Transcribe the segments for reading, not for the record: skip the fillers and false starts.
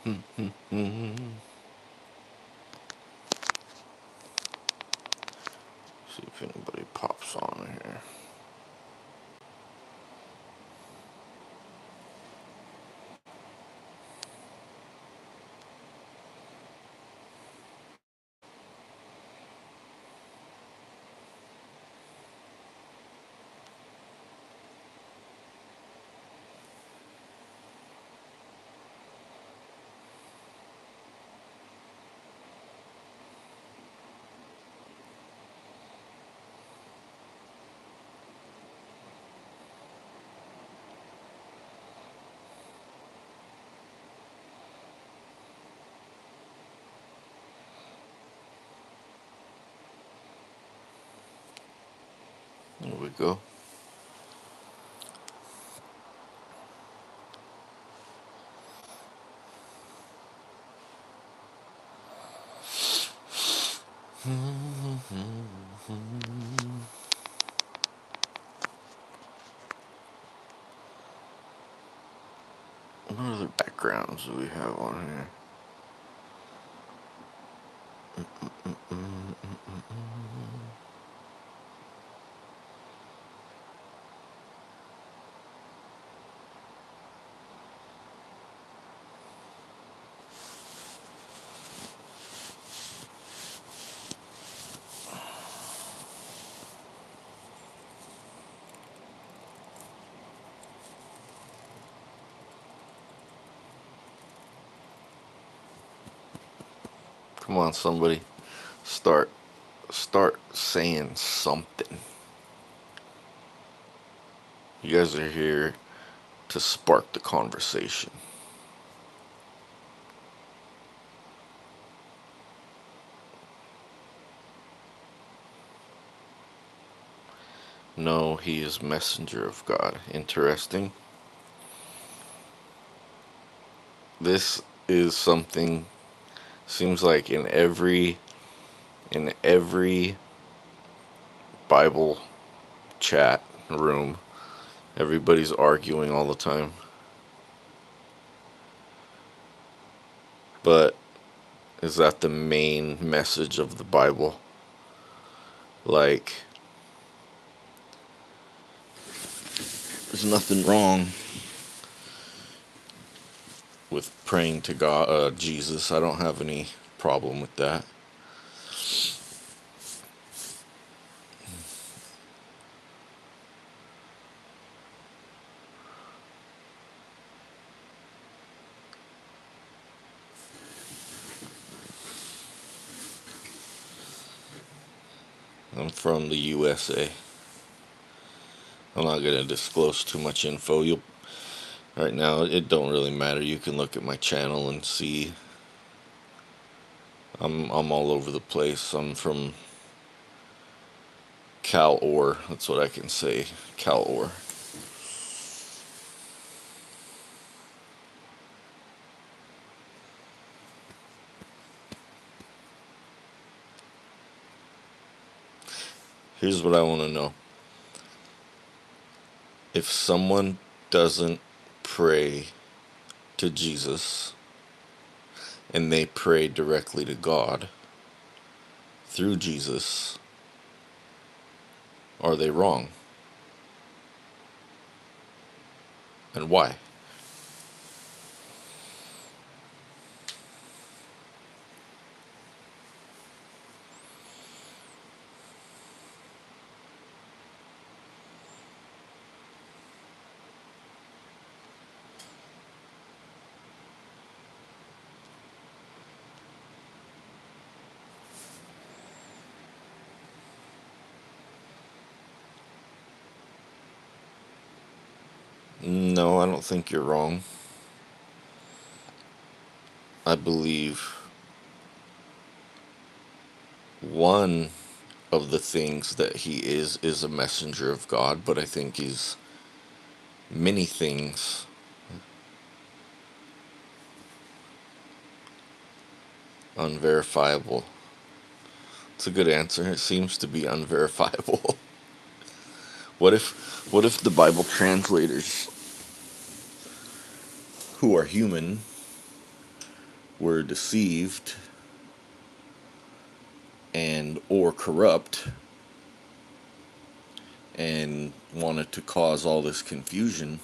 See if anybody pops on here. There we go. What other backgrounds do we have on here? Come on, somebody. Start saying something. You guys are here to spark the conversation. No, he is messenger of God. Interesting. This is something, seems like in every Bible chat room, everybody's arguing all the time. But is that the main message of the Bible? Like, there's nothing wrong with praying to God, Jesus. I don't have any problem with that. I'm from the USA. I'm not gonna disclose too much info. Right now it don't really matter. You can look at my channel and see. I'm all over the place. I'm from Cal-Or. That's what I can say. Cal-Or. Here's what I want to know. If someone doesn't pray to Jesus and they pray directly to God through Jesus, are they wrong? And why? No, I don't think you're wrong. I believe one of the things that he is a messenger of God, but I think he's many things. Unverifiable. It's a good answer. It seems to be unverifiable. What if the Bible translators, who are human, were deceived and or corrupt and wanted to cause all this confusion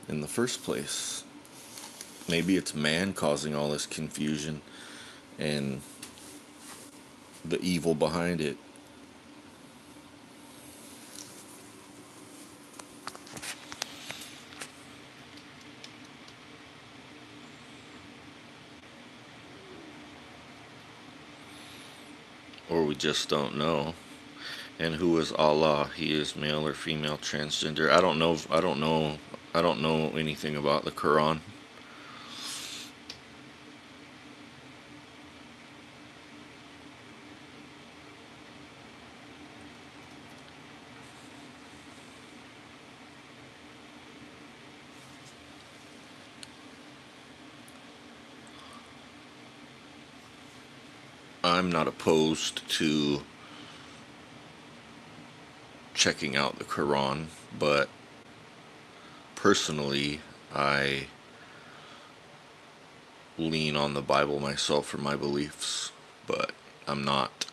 in the first place. Maybe it's man causing all this confusion and the evil behind it. Or we just don't know. And who is Allah? He is male or female, transgender. I don't know anything about the Quran. I'm not opposed to checking out the Quran, but personally, I lean on the Bible myself for my beliefs, but I'm not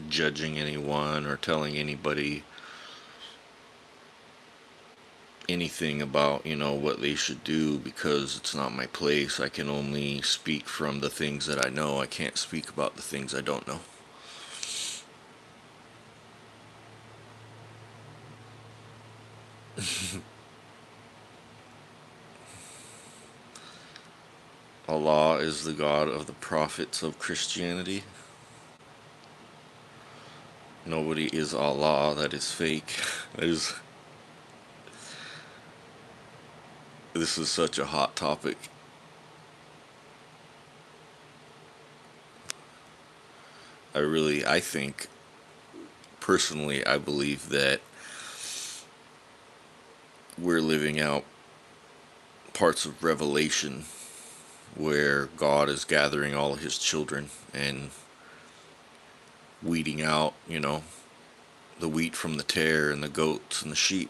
judging anyone or telling anybody anything about, what they should do, because it's not my place. I can only speak from the things that I know. I can't speak about the things I don't know. Allah is the God of the prophets of Christianity. Nobody is Allah. That is fake. This is such a hot topic. I think, personally, I believe that we're living out parts of Revelation where God is gathering all of his children and weeding out, the wheat from the tare and the goats and the sheep.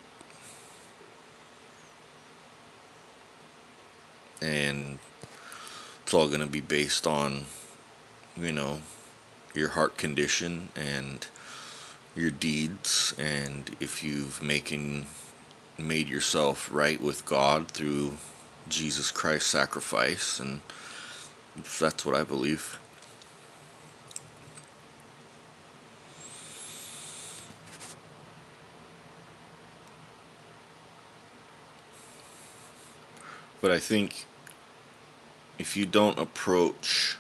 And it's all going to be based on, your heart condition and your deeds, and if you've made yourself right with God through Jesus Christ's sacrifice, and that's what I believe. But I think if you don't approach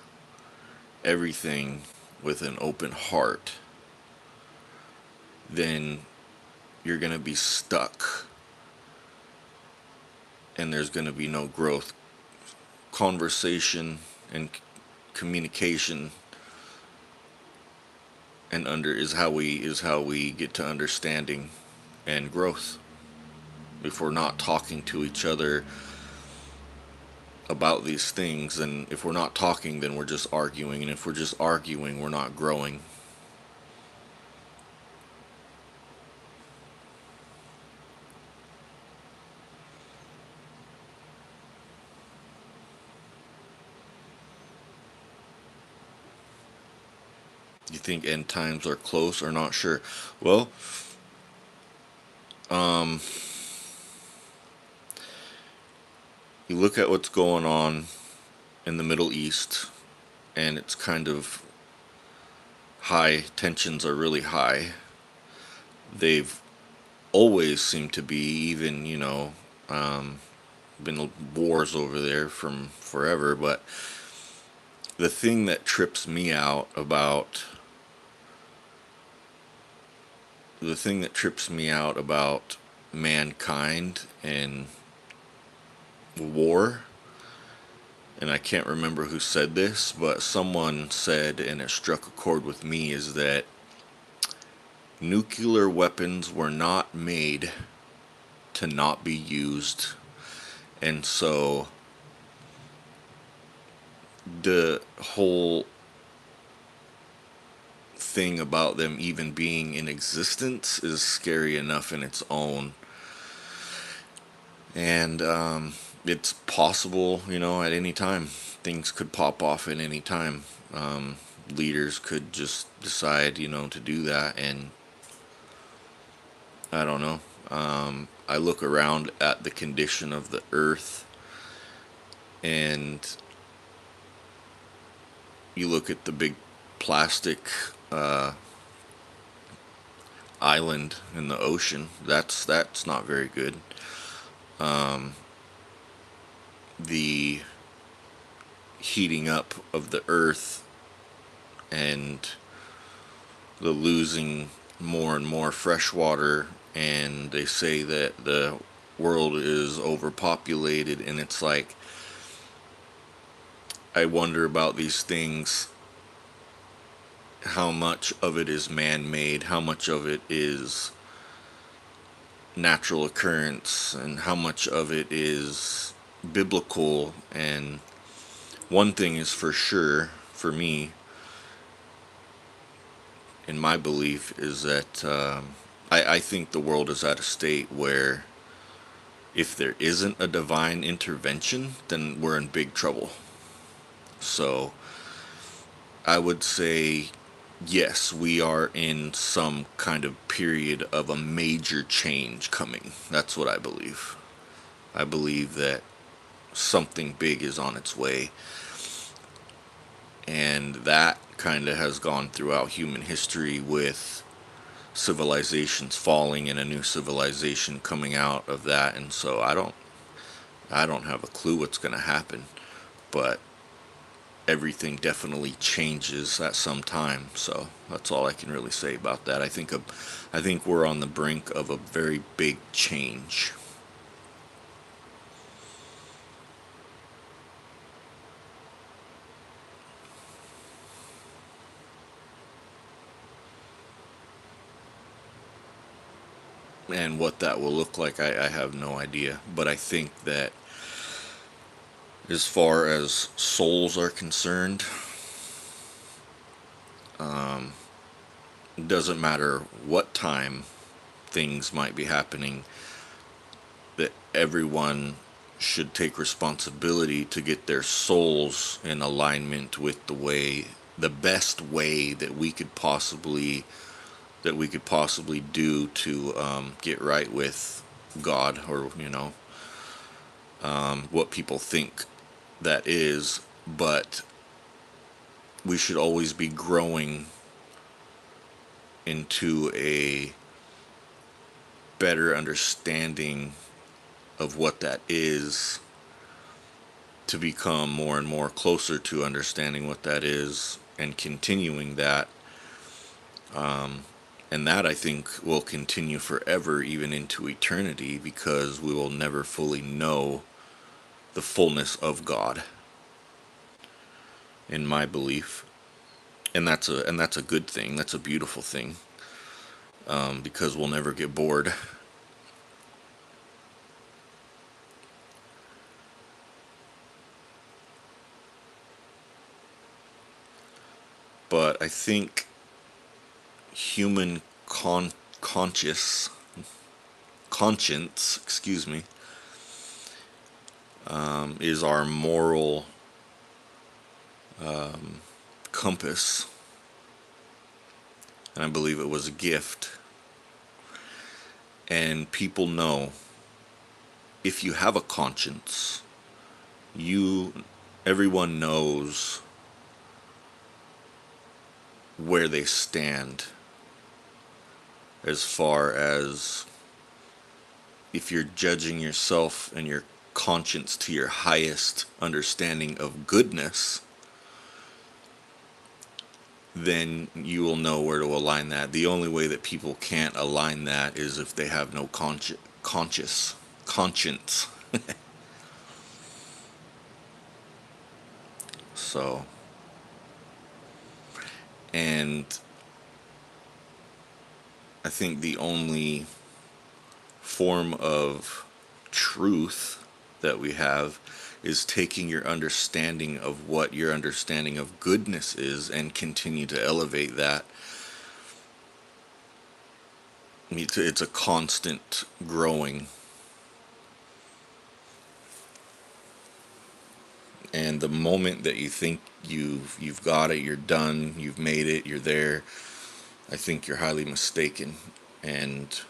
everything with an open heart, then you're going to be stuck and there's going to be no growth. Conversation and communication and is how we get to understanding and growth. If we're not talking to each other about these things, and if we're not talking, then we're just arguing, and if we're just arguing, we're not growing. You think end times are close or not? Sure. Well, you look at what's going on in the Middle East, and it's kind of high. Tensions are really high. They've always seemed to be, even, been wars over there from forever. But the thing that trips me out about mankind and war, and I can't remember who said this, but someone said, and it struck a chord with me, is that nuclear weapons were not made to not be used. And so the whole thing about them even being in existence is scary enough in its own. And It's possible, at any time. Things could pop off at any time. Leaders could just decide, to do that, and I don't know. I look around at the condition of the earth, and you look at the big plastic uh, island in the ocean. That's not very good. Um, the heating up of the earth and the losing more and more fresh water, and they say that the world is overpopulated, and it's like I wonder about these things, how much of it is man-made, how much of it is natural occurrence, and how much of it is biblical. And one thing is for sure for me, in my belief, is that I think the world is at a state where if there isn't a divine intervention, then we're in big trouble. So I would say yes, we are in some kind of period of a major change coming. That's what I believe. I believe that something big is on its way, and that kind of has gone throughout human history with civilizations falling and a new civilization coming out of that. And so I don't have a clue what's going to happen, but everything definitely changes at some time. So that's all I can really say about that. I think we're on the brink of a very big change. And what that will look like, I have no idea. But I think that as far as souls are concerned, um, it doesn't matter what time things might be happening, that everyone should take responsibility to get their souls in alignment with the best way that we could possibly do to get right with God, or what people think that is. But we should always be growing into a better understanding of what that is, to become more and more closer to understanding what that is and continuing that. Um, and that, I think, will continue forever, even into eternity, because we will never fully know the fullness of God, in my belief. And that's a good thing. That's a beautiful thing, because we'll never get bored. But I think human conscious conscience, excuse me, is our moral um, compass, and I believe it was a gift. And people know, if you have a conscience, you everyone knows where they stand, as far as if you're judging yourself and your conscience to your highest understanding of goodness, then you will know where to align that. The only way that people can't align that is if they have no conscience. So, and I think the only form of truth that we have is taking your understanding of what your understanding of goodness is and continue to elevate that. It's a constant growing. And the moment that you think you've got it, you're done, you've made it, you're there, I think you're highly mistaken and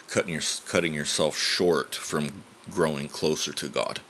cutting yourself short from growing closer to God.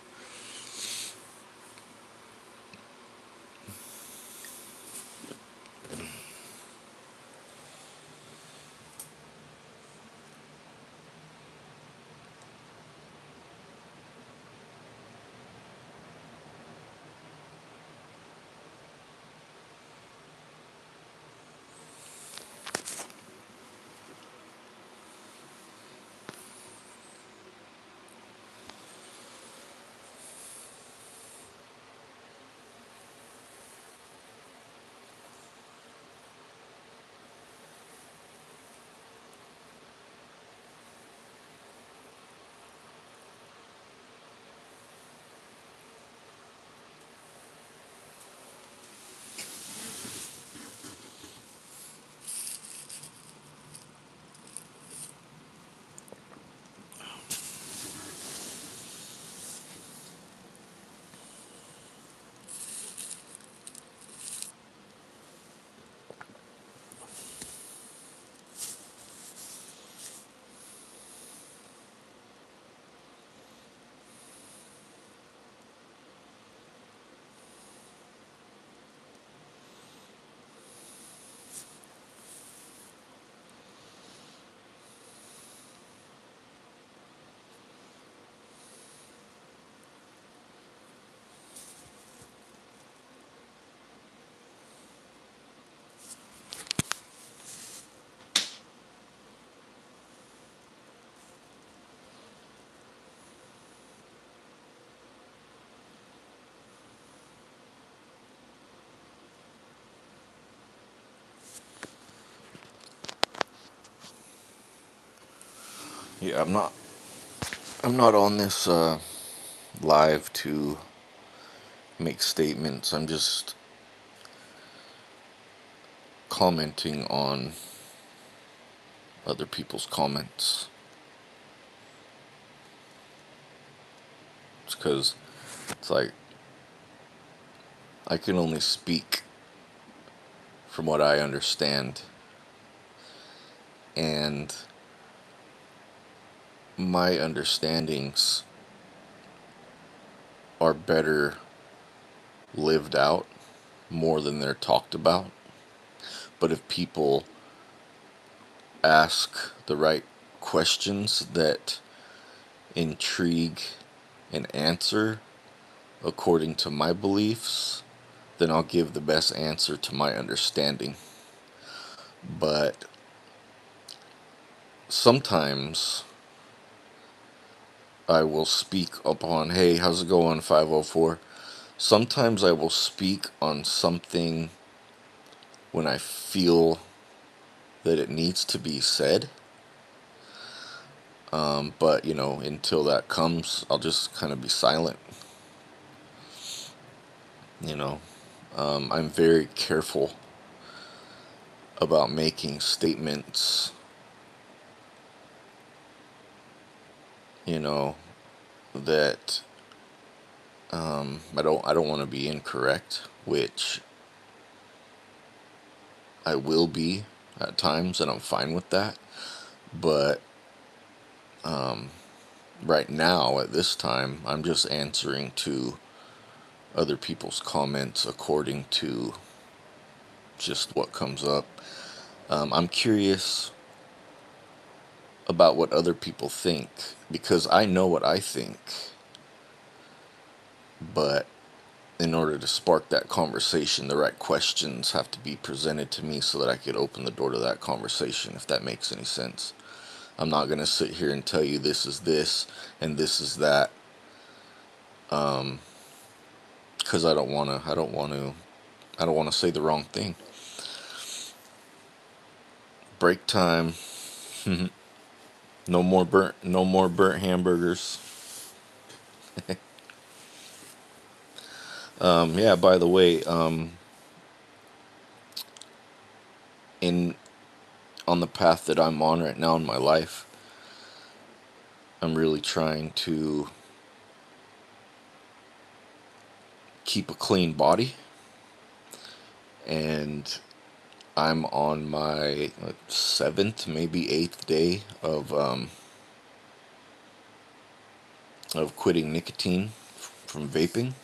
Yeah, I'm not on this live to make statements. I'm just commenting on other people's comments. It's because it's like I can only speak from what I understand, and my understandings are better lived out more than they're talked about. But if people ask the right questions that intrigue and answer according to my beliefs, then I'll give the best answer to my understanding. But sometimes I will speak upon, hey, how's it going, 504? Sometimes I will speak on something when I feel that it needs to be said. But, until that comes, I'll just kind of be silent. You know, I'm very careful about making statements, that I don't want to be incorrect, which I will be at times, and I'm fine with that. But right now, at this time, I'm just answering to other people's comments according to just what comes up. I'm curious about what other people think because I know what I think, but in order to spark that conversation, the right questions have to be presented to me so that I could open the door to that conversation, if that makes any sense. I'm not going to sit here and tell you this is this and this is that, because I don't want to say the wrong thing. Break time. No more burnt hamburgers. Yeah, by the way, in on the path that I'm on right now in my life, I'm really trying to keep a clean body, and I'm on my seventh, maybe eighth day of quitting nicotine from vaping,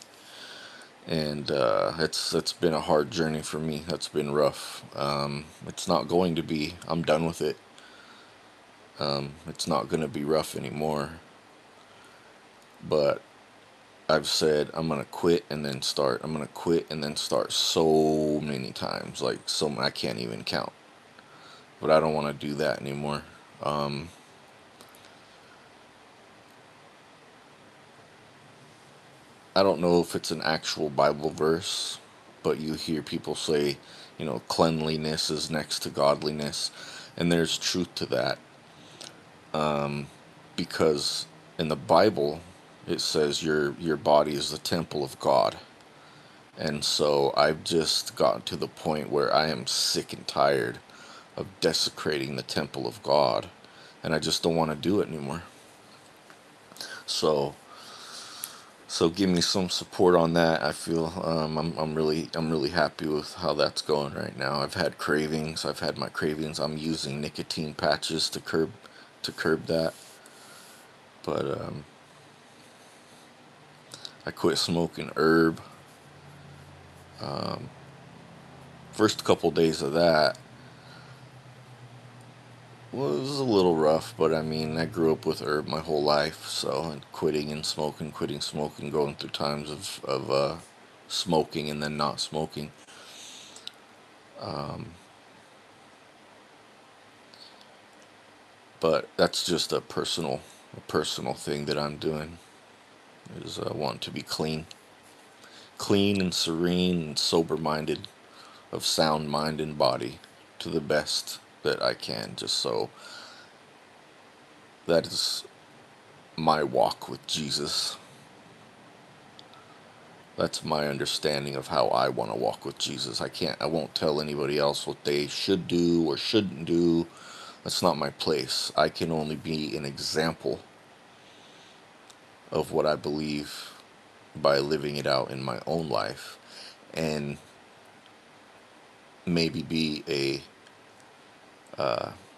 and it's been a hard journey for me. That's been rough. It's not going to be. I'm done with it. It's not going to be rough anymore. But I've said I'm gonna quit and then start. I'm gonna quit and then start so many times, like so I can't even count. But I don't want to do that anymore. Um, I don't know if it's an actual Bible verse, but you hear people say, cleanliness is next to godliness, and there's truth to that. Because in the Bible, it says your body is the temple of God. And so I've just gotten to the point where I am sick and tired of desecrating the temple of God, and I just don't want to do it anymore. So, so give me some support on that. I feel I'm really happy with how that's going right now. I've had cravings. I've had my cravings. I'm using nicotine patches to curb that. But I quit smoking herb. First couple days of that was a little rough, but I mean, I grew up with herb my whole life, so and quitting smoking, going through times of smoking and then not smoking. But that's just a personal thing that I'm doing, is I want to be clean and serene and sober minded, of sound mind and body, to the best that I can, just so that is my walk with Jesus. That's my understanding of how I want to walk with Jesus. I won't tell anybody else what they should do or shouldn't do. That's not my place. I can only be an example of what I believe by living it out in my own life, and maybe be a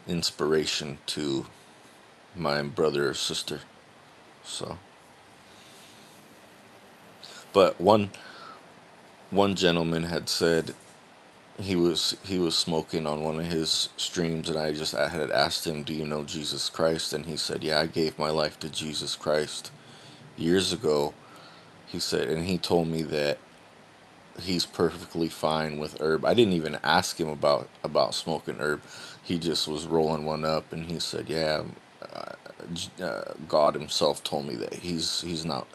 inspiration to my brother or sister. So, but one gentleman had said he was smoking on one of his streams, and I had asked him, "Do you know Jesus Christ?" And he said, "Yeah, I gave my life to Jesus Christ years ago." He said, and he told me that he's perfectly fine with herb. I didn't even ask him about smoking herb. He just was rolling one up, and he said, "Yeah, God Himself told me that he's not."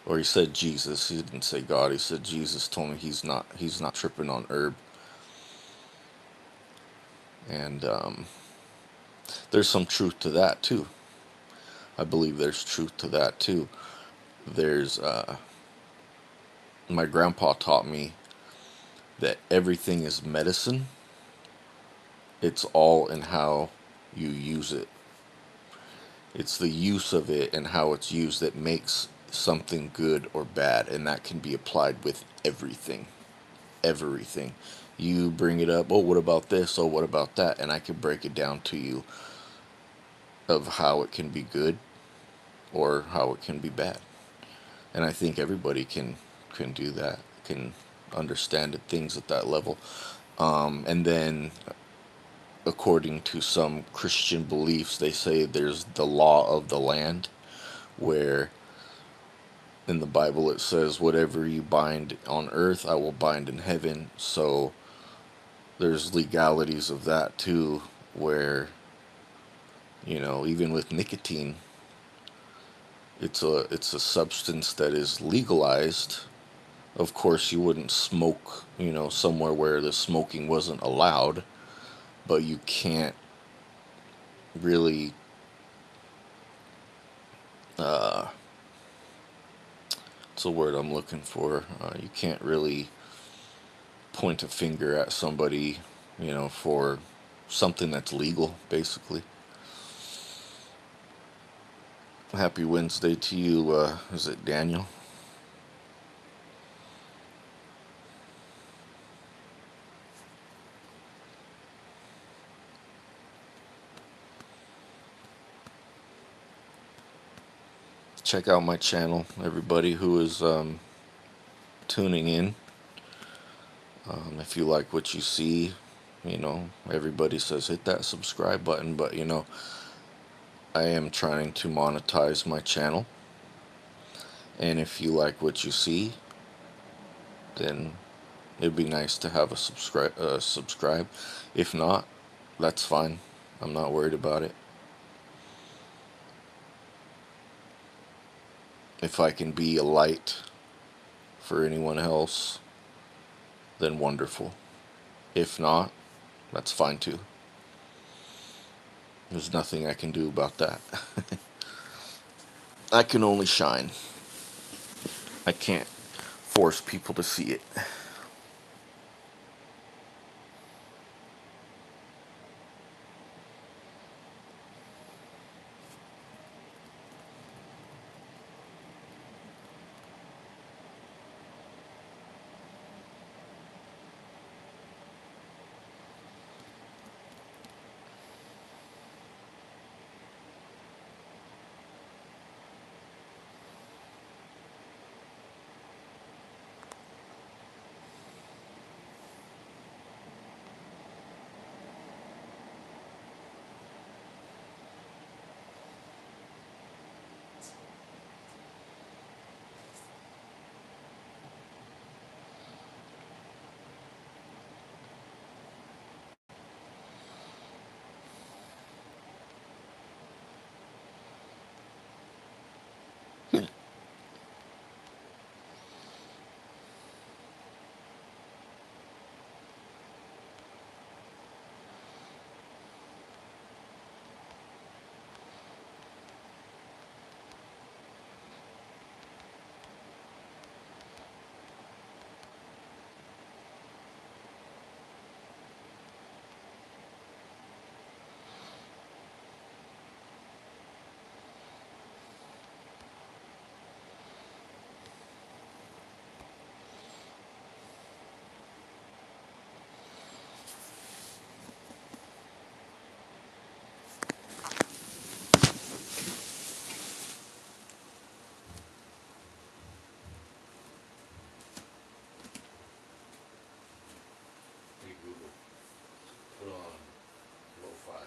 Or he said Jesus. He didn't say God. He said Jesus told me he's not tripping on herb. And there's some truth to that too. I believe there's truth to that too. There's My grandpa taught me that everything is medicine. It's all in how you use it. It's the use of it and how it's used that makes something good or bad, and that can be applied with everything. Everything. You bring it up, oh, what about this? Oh, what about that? And I can break it down to you of how it can be good or how it can be bad. And I think everybody can do that, can understand things at that level. And then, according to some Christian beliefs, they say there's the law of the land, where in the Bible it says, "Whatever you bind on earth, I will bind in heaven." So there's legalities of that too, where even with nicotine, it's a substance that is legalized. Of course, you wouldn't smoke, somewhere where the smoking wasn't allowed, but you can't really, it's a word I'm looking for. You can't really point a finger at somebody, for something that's legal, basically. Happy Wednesday to you. Is it Daniel? check out my channel, everybody who is tuning in. If you like what you see, everybody says hit that subscribe button, but I am trying to monetize my channel. And if you like what you see, then it'd be nice to have a subscribe. If not, that's fine. I'm not worried about it. If I can be a light for anyone else, then wonderful. If not, that's fine too. There's nothing I can do about that. I can only shine. I can't force people to see it. Hey Google, put on lo-fi.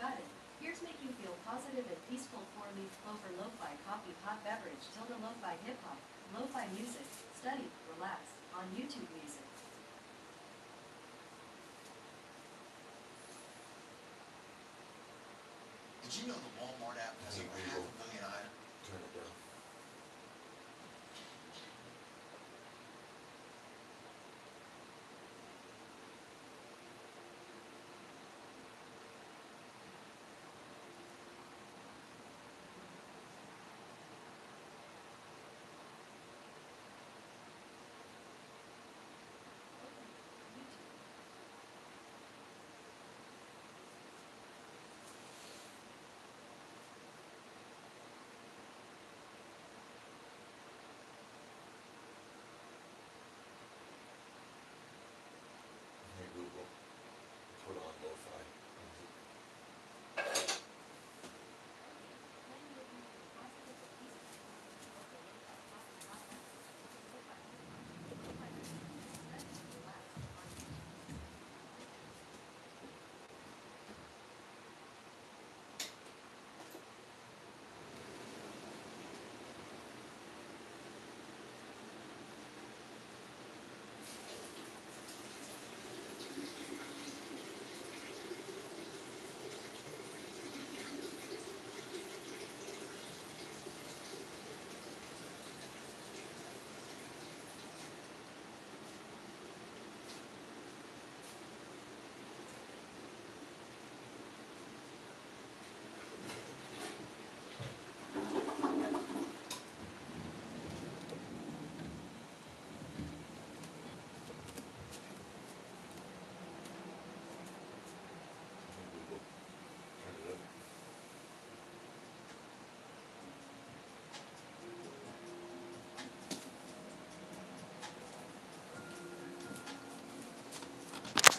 Got it. Here to make you feel positive and peaceful, 4-leaf clover lo-fi coffee hot beverage tilde lo-fi hip-hop, lo-fi music, study, relax, on YouTube Music. Did you know the Walmart app has Hey, over Google. 500,000 items? Turn it down. Hey Google, put on lo-fi.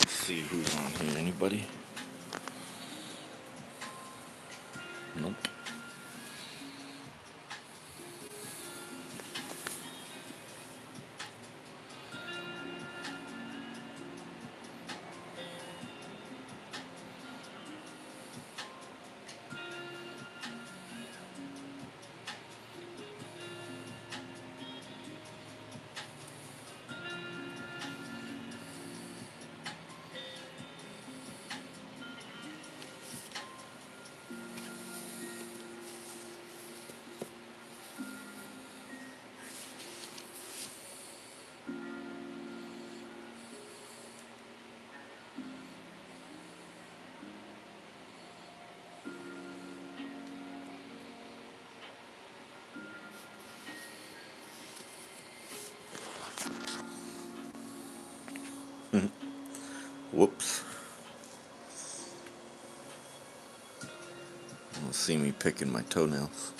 See who's on here. Anybody? Nope. Whoops. You'll see me picking my toenails.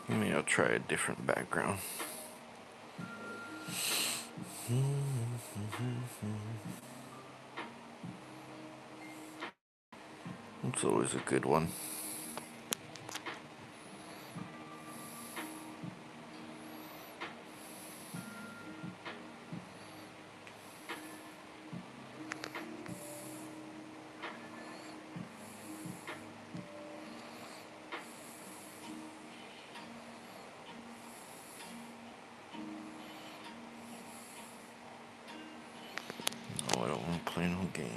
Maybe I'll try a different background. It's always a good one. Oh, I don't want to play no game.